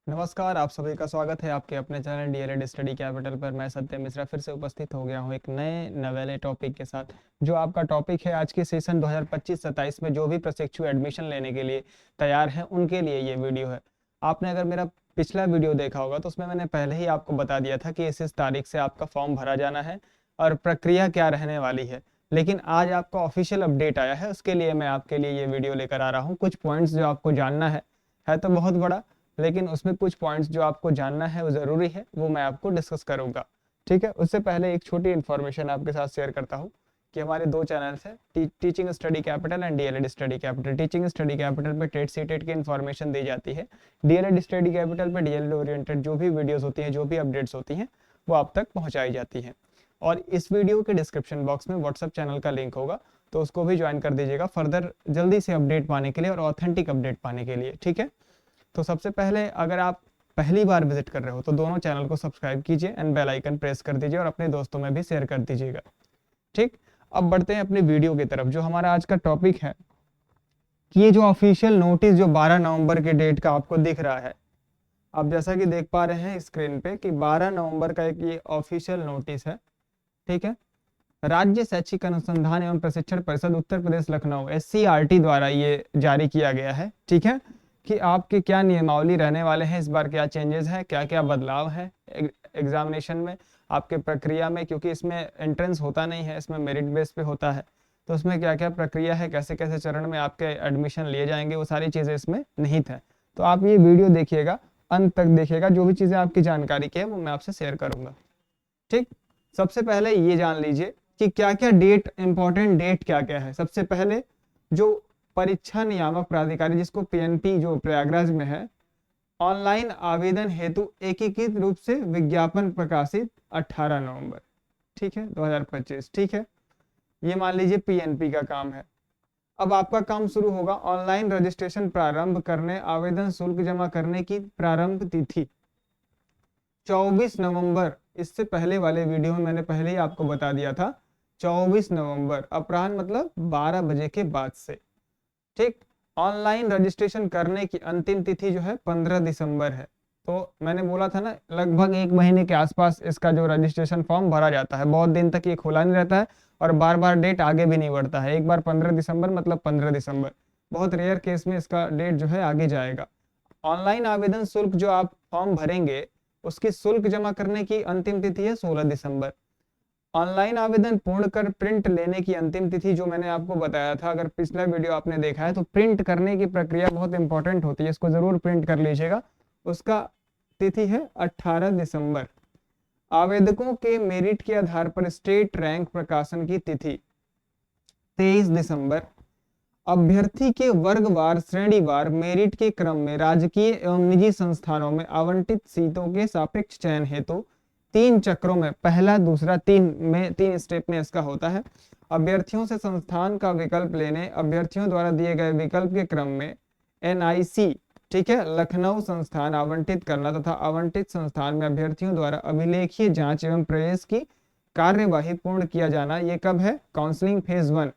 नमस्कार, आप सभी का स्वागत है आपके अपने चैनल डीएलएड स्टडी कैपिटल पर। मैं सत्य मिश्रा फिर से उपस्थित हो गया हूं एक नए नवेले टॉपिक के साथ। जो आपका टॉपिक है आज के सेशन 2025-27 में जो भी प्रशिक्षु एडमिशन लेने के लिए तैयार हैं उनके लिए ये वीडियो है। आपने अगर मेरा पिछला वीडियो देखा होगा तो उसमें मैंने पहले ही आपको बता दिया था कि इस तारीख से आपका फॉर्म भरा जाना है और प्रक्रिया क्या रहने वाली है। लेकिन आज आपका ऑफिशियल अपडेट आया है, उसके लिए मैं आपके लिए ये वीडियो लेकर आ रहा हूँ। कुछ पॉइंट्स जो आपको जानना है तो बहुत बड़ा, लेकिन उसमें कुछ पॉइंट्स जो आपको जानना है वो ज़रूरी है, वो मैं आपको डिस्कस करूंगा। ठीक है, उससे पहले एक छोटी इन्फॉर्मेशन आपके साथ शेयर करता हूँ कि हमारे दो चैनल्स हैं, teaching study capital and DElEd study capital. Teaching study capital पे टेट सीटेट की इन्फॉर्मेशन दी जाती है। डीएलएड स्टडी कैपिटल पे डीएलएड ओरिएंटेड जो भी वीडियोस होती हैं, जो भी अपडेट्स होती हैं, वो आप तक पहुंचाई जाती हैं। और इस वीडियो के डिस्क्रिप्शन बॉक्स में व्हाट्सएप चैनल का लिंक होगा, तो उसको भी ज्वाइन कर दीजिएगा फर्दर जल्दी से अपडेट पाने के लिए और ऑथेंटिक अपडेट पाने के लिए। ठीक है, तो सबसे पहले अगर आप पहली बार विजिट कर रहे हो तो दोनों चैनल को सब्सक्राइब कीजिए एंड बेल आइकन प्रेस कर दीजिए और अपने दोस्तों में भी शेयर कर दीजिएगा। ठीक, अब बढ़ते हैं अपनी वीडियो की तरफ। जो हमारा आज का टॉपिक है कि ये जो ऑफिशियल नोटिस जो 12 नवंबर के डेट का आपको दिख रहा है, आप जैसा कि देख पा रहे हैं स्क्रीन पे कि 12 नवंबर का एक ये ऑफिशियल नोटिस है। ठीक है, राज्य शैक्षिक अनुसंधान एवं प्रशिक्षण परिषद उत्तर प्रदेश लखनऊ SCRT द्वारा ये जारी किया गया है। ठीक है, कि आपके क्या नियमावली रहने वाले हैं, इस बार क्या चेंजेस है, क्या क्या बदलाव है एग्जामिनेशन में, आपके प्रक्रिया में, क्योंकि इसमें एंट्रेंस होता नहीं है, इसमें मेरिट बेस पे होता है। तो उसमें क्या क्या प्रक्रिया है, कैसे कैसे चरण में आपके एडमिशन लिए जाएंगे, वो सारी चीज़ें इसमें निहित है। तो आप ये वीडियो देखिएगा, अंत तक देखिएगा, जो भी चीज़ें आपकी जानकारी की है वो मैं आपसे शेयर करूंगा। ठीक, सबसे पहले ये जान लीजिए कि क्या क्या डेट, इंपॉर्टेंट डेट क्या क्या है। सबसे पहले जो परीक्षा नियामक प्राधिकारी जिसको PNP जो प्रयागराज में है, ऑनलाइन आवेदन हेतु एकीकृत रूप से विज्ञापन प्रकाशित 18 नवंबर, ठीक है, 2025। ठीक है, ये मान लीजिए PNP का काम है। अब आपका काम शुरू होगा ऑनलाइन रजिस्ट्रेशन प्रारंभ करने, आवेदन शुल्क जमा करने की प्रारंभ तिथि 24 नवंबर। इससे पहले वाले वीडियो में मैंने पहले ही आपको बता दिया था 24 नवंबर अपराह्न मतलब 12 बजे के बाद से। ठीक, ऑनलाइन रजिस्ट्रेशन करने की अंतिम तिथि जो है 15 दिसंबर है। तो मैंने बोला था ना, लगभग एक महीने के आसपास इसका जो रजिस्ट्रेशन फॉर्म भरा जाता है, बहुत दिन तक ये खुला नहीं रहता है और बार बार डेट आगे भी नहीं बढ़ता है। एक बार 15 दिसंबर मतलब 15 दिसंबर, बहुत रेयर केस में इसका डेट जो है आगे जाएगा। ऑनलाइन आवेदन शुल्क जो आप फॉर्म भरेंगे उसकी शुल्क जमा करने की अंतिम तिथि है 16 दिसंबर। ऑनलाइन आवेदन पूर्ण कर प्रिंट लेने की अंतिम तिथि जो मैंने आपको बताया था, अगर पिछला वीडियो आपने देखा है तो प्रिंट करने की प्रक्रिया बहुत इंपॉर्टेंट होती है, इसको जरूर प्रिंट कर लीजिएगा। उसका तिथि है 18 दिसंबर। आवेदकों के मेरिट के आधार पर स्टेट रैंक प्रकाशन की तिथि 23 दिसंबर। अभ्यर्थी के वर्गवार श्रेणीवार मेरिट के क्रम में राजकीय एवं निजी संस्थानों में आवंटित सीटों के सापेक्ष चयन हेतु 3 चक्रों में, पहला दूसरा तीन स्टेप में इसका होता है। अभ्यर्थियों से संस्थान का विकल्प लेने, अभ्यर्थियों द्वारा दिए गए विकल्प के क्रम में NIC, ठीक है, लखनऊ संस्थान आवंटित करना तथा आवंटित संस्थान में अभ्यर्थियों द्वारा अभिलेखीय जांच एवं प्रवेश की कार्यवाही पूर्ण किया जाना। ये कब है? काउंसलिंग फेज 1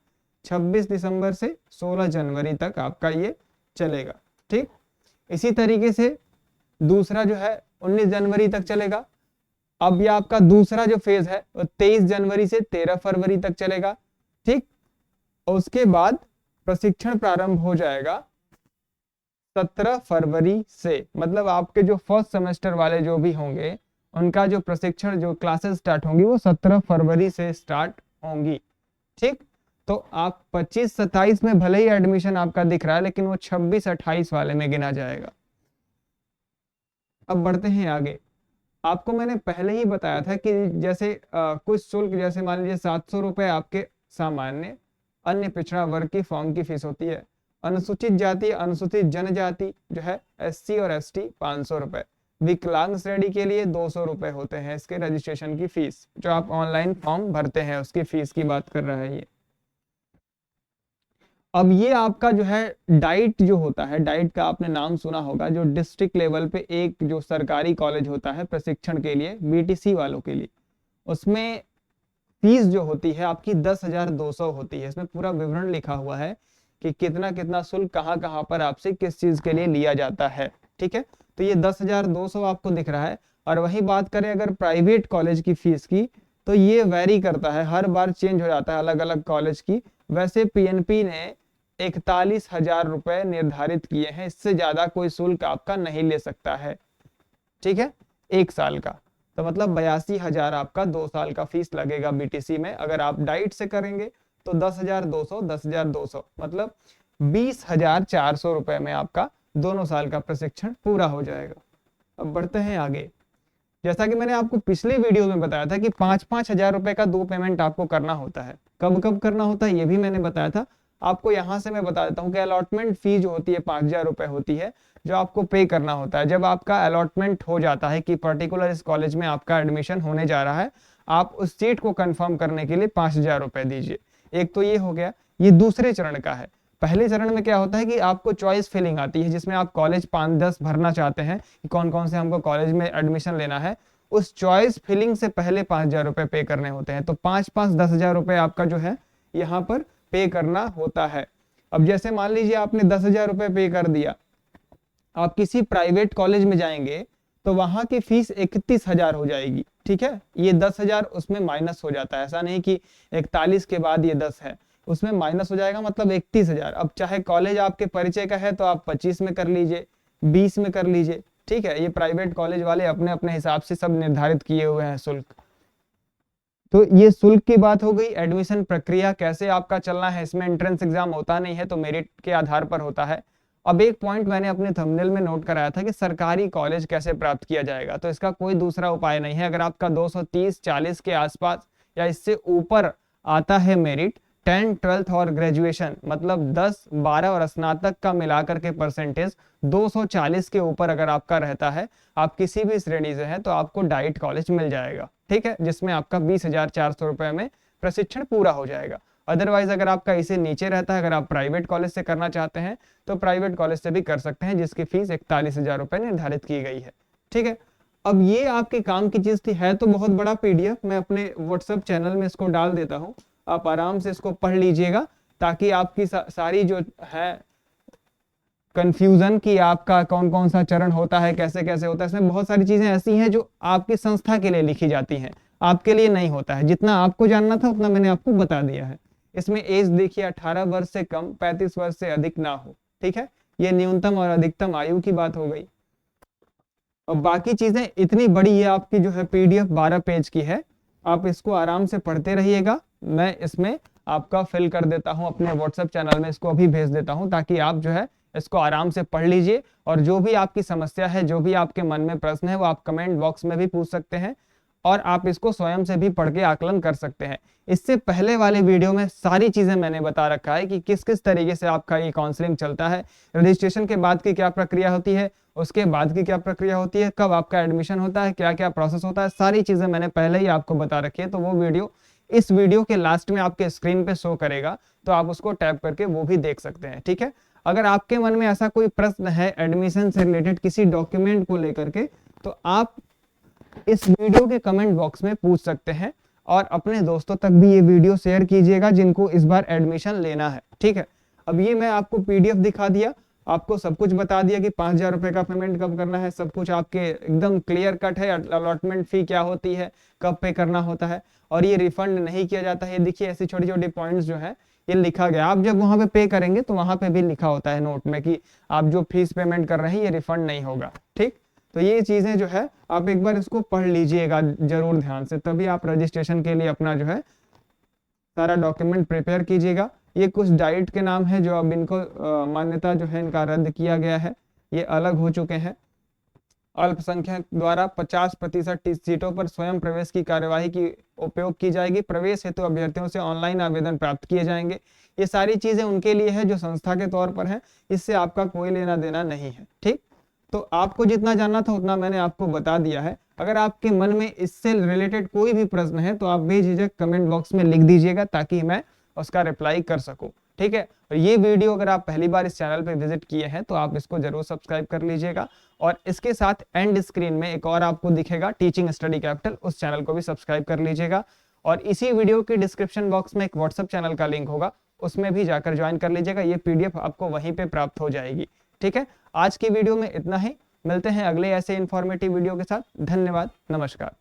26 दिसंबर से 16 जनवरी तक आपका ये चलेगा। ठीक, इसी तरीके से दूसरा जो है 19 जनवरी तक चलेगा। अब ये आपका दूसरा जो फेज है वो 23 जनवरी से 13 फरवरी तक चलेगा। ठीक, और उसके बाद प्रशिक्षण प्रारंभ हो जाएगा 17 फरवरी से, मतलब आपके जो फर्स्ट सेमेस्टर वाले जो भी होंगे उनका जो प्रशिक्षण, जो क्लासेस स्टार्ट होंगी वो 17 फरवरी से स्टार्ट होंगी। ठीक, तो आप 25-27 में भले ही एडमिशन आपका दिख रहा है, लेकिन वो 26-28 वाले में गिना जाएगा। अब बढ़ते हैं आगे। आपको मैंने पहले ही बताया था कि जैसे कुछ शुल्क, जैसे मान लीजिए 700 रुपए आपके सामान्य अन्य पिछड़ा वर्ग की फॉर्म की फीस होती है। अनुसूचित जाति, अनुसूचित जनजाति जो है SC और ST 500 रुपए। विकलांग श्रेणी के लिए 200 रुपए होते हैं इसके रजिस्ट्रेशन की फीस, जो आप ऑनलाइन फॉर्म भरते हैं उसकी फीस की बात कर रहा है ये। अब ये आपका जो है डाइट जो होता है, डाइट का आपने नाम सुना होगा, जो डिस्ट्रिक्ट लेवल पे एक जो सरकारी कॉलेज होता है प्रशिक्षण के लिए, BTC वालों के लिए, उसमें फीस जो होती है आपकी 10,200 होती है। इसमें पूरा विवरण लिखा हुआ है कि कितना कितना शुल्क कहाँ कहाँ पर आपसे किस चीज के लिए लिया जाता है। ठीक है। तो ये 10,200 आपको दिख रहा है। और वही बात करें अगर प्राइवेट कॉलेज की फीस की, तो ये वेरी करता है, हर बार चेंज हो जाता है अलग अलग कॉलेज की। वैसे पीएनपी ने 41,000 रुपए निर्धारित किए हैं, इससे ज्यादा कोई शुल्क आपका नहीं ले सकता है, ठीक है, 1 साल का। तो मतलब 82,000 आपका 2 साल का फीस लगेगा बीटीसी में। अगर आप डाइट से करेंगे तो 10,200 मतलब 20,400 रुपए में आपका दोनों साल का प्रशिक्षण पूरा हो जाएगा। अब बढ़ते हैं आगे। जैसा कि मैंने आपको पिछले वीडियो में बताया था कि 5-5 हजार रुपए का 2 पेमेंट आपको करना होता है। कब कब करना होता है ये भी मैंने बताया था आपको। यहाँ से मैं बता देता हूँ कि अलॉटमेंट फी जो होती है 5,000 रुपए होती है, जो आपको पे करना होता है जब आपका अलॉटमेंट हो जाता है कि पर्टिकुलर इस कॉलेज में आपका एडमिशन होने जा रहा है। आप उस सीट को कंफर्म करने के लिए 5,000 रुपए दीजिए। एक तो ये हो गया, ये दूसरे चरण का है। पहले चरण में क्या होता है कि आपको चॉइस फिलिंग आती है, जिसमें आप कॉलेज 5-10 भरना चाहते हैं कि कौन कौन से हमको कॉलेज में एडमिशन लेना है। उस चॉइस फिलिंग से पहले 5,000 रुपए पे करने होते हैं। तो 5-5-10,000 रुपए आपका जो है यहाँ पर पे करना होता है। अब जैसे मान लीजिए आपने 10,000 रुपए पे कर दिया, आप किसी प्राइवेट कॉलेज में जाएंगे तो वहां की फीस 31,000 हो जाएगी, ठीक है। ये 10,000 उसमें माइनस हो जाता है, ऐसा नहीं कि 41 के बाद ये 10 है, उसमें माइनस हो जाएगा, मतलब 31,000। अब चाहे कॉलेज आपके परिचय का है तो आप 25 में कर लीजिए, 20 में कर लीजिए, ठीक है। ये प्राइवेट कॉलेज वाले अपने अपने हिसाब से सब निर्धारित किए हुए हैं शुल्क। तो ये शुल्क की बात हो गई। एडमिशन प्रक्रिया कैसे आपका चलना है, इसमें एंट्रेंस एग्जाम होता नहीं है, तो मेरिट के आधार पर होता है। अब एक पॉइंट मैंने अपने थंबनेल में नोट कराया था कि सरकारी कॉलेज कैसे प्राप्त किया जाएगा। तो इसका कोई दूसरा उपाय नहीं है। अगर आपका 230-40 के आसपास या इससे ऊपर आता है मेरिट, 10, 12th और ग्रेजुएशन, मतलब 10, 12 और स्नातक का मिलाकर के परसेंटेज 240 के ऊपर अगर आपका रहता है, आप किसी भी श्रेणी से हैं, तो आपको डाइट कॉलेज मिल जाएगा, ठीक है, जिसमें आपका 20,400 रुपए में प्रशिक्षण पूरा हो जाएगा। अदरवाइज अगर आपका इसे नीचे रहता है, अगर आप प्राइवेट कॉलेज से करना चाहते हैं तो प्राइवेट कॉलेज से भी कर सकते हैं, जिसकी फीस 41,000 रुपए निर्धारित की गई है, ठीक है। अब ये आपके काम की चीज थी, है तो बहुत बड़ा पीडीएफ, मैं अपने व्हाट्सएप चैनल में इसको डाल देता हूँ, आप आराम से इसको पढ़ लीजिएगा, ताकि आपकी सारी जो है कंफ्यूजन कि आपका कौन कौन सा चरण होता है, कैसे कैसे होता है, इसमें बहुत सारी चीजें ऐसी हैं जो आपकी संस्था के लिए लिखी जाती हैं, आपके लिए नहीं होता है। जितना आपको जानना था उतना मैंने आपको बता दिया है। इसमें एज देखिए 18 वर्ष से कम, 35 वर्ष से अधिक ना हो, ठीक है। ये न्यूनतम और अधिकतम आयु की बात हो गई। और बाकी चीजें इतनी बड़ी है आपकी जो है पीडीएफ 12 पेज की है, आप इसको आराम से पढ़ते रहिएगा। मैं इसमें आपका फिल कर देता हूं अपने व्हाट्सएप चैनल में, इसको अभी भेज देता हूं, ताकि आप जो है इसको आराम से पढ़ लीजिए। और जो भी आपकी समस्या है, जो भी आपके मन में प्रश्न है, वो आप कमेंट बॉक्स में भी पूछ सकते हैं, और आप इसको स्वयं से भी पढ़ के आकलन कर सकते हैं। इससे पहले वाले वीडियो में सारी चीजें मैंने बता रखा है कि किस किस तरीके से आपका ये काउंसलिंग चलता है, रजिस्ट्रेशन के बाद की क्या प्रक्रिया होती है, उसके बाद की क्या प्रक्रिया होती है, कब आपका एडमिशन होता है, क्या क्या प्रोसेस होता है, सारी चीजें मैंने पहले ही आपको बता रखी है। तो वो वीडियो इस वीडियो के लास्ट में आपके स्क्रीन पे शो करेगा, तो आप उसको टैप करके वो भी देख सकते हैं, ठीक है। अगर आपके मन में ऐसा कोई प्रश्न है एडमिशन से रिलेटेड किसी डॉक्यूमेंट को लेकर के, तो आप इस वीडियो के कमेंट बॉक्स में पूछ सकते हैं, और अपने दोस्तों तक भी ये वीडियो शेयर कीजिएगा जिनको इस बार एडमिशन लेना है, ठीक है। अब ये मैं आपको पीडीएफ दिखा दिया, आपको सब कुछ बता दिया कि 5,000 रुपए का पेमेंट कब करना है, सब कुछ आपके एकदम क्लियर कट है। अलॉटमेंट फी क्या होती है, कब पे करना होता है, और ये रिफंड नहीं किया जाता है। देखिए ऐसी छोटी छोटी पॉइंट्स जो है ये लिखा गया, आप जब वहां पे करेंगे तो वहां पे भी लिखा होता है नोट में कि आप जो फीस पेमेंट कर रहे हैं ये रिफंड नहीं होगा, ठीक। तो ये चीजें जो है आप एक बार इसको पढ़ लीजिएगा जरूर ध्यान से, तभी आप रजिस्ट्रेशन के लिए अपना जो है सारा डॉक्यूमेंट प्रिपेयर कीजिएगा। ये कुछ डाइट के नाम है जो अब इनको मान्यता जो है इनका रद्द किया गया है, ये अलग हो चुके हैं। अल्पसंख्यक द्वारा 50% सीटों पर स्वयं प्रवेश की कार्यवाही की उपयोग की जाएगी। प्रवेश हेतु अभ्यर्थियों से ऑनलाइन आवेदन प्राप्त किए जाएंगे। ये सारी चीजें उनके लिए है जो संस्था के तौर पर है, इससे आपका कोई लेना देना नहीं है, ठीक। तो आपको जितना जानना था उतना मैंने आपको बता दिया है। अगर आपके मन में इससे रिलेटेड कोई भी प्रश्न है तो आप बेझिझक कमेंट बॉक्स में लिख दीजिएगा, ताकि मैं उसका रिप्लाई कर सकूं, ठीक है। और ये वीडियो अगर आप पहली बार इस चैनल पे विजिट किए हैं तो आप इसको जरूर सब्सक्राइब कर लीजिएगा, और इसके साथ एंड स्क्रीन में एक और आपको दिखेगा टीचिंग स्टडी कैपिटल, उस चैनल को भी सब्सक्राइब कर लीजिएगा। और इसी वीडियो के डिस्क्रिप्शन बॉक्स में एक व्हाट्सएप चैनल का लिंक होगा, उसमें भी जाकर ज्वाइन कर लीजिएगा। ये पीडीएफ आपको वहीं पे प्राप्त हो जाएगी, ठीक है। आज की वीडियो में इतना ही। मिलते हैं अगले ऐसे इंफॉर्मेटिव वीडियो के साथ। धन्यवाद, नमस्कार।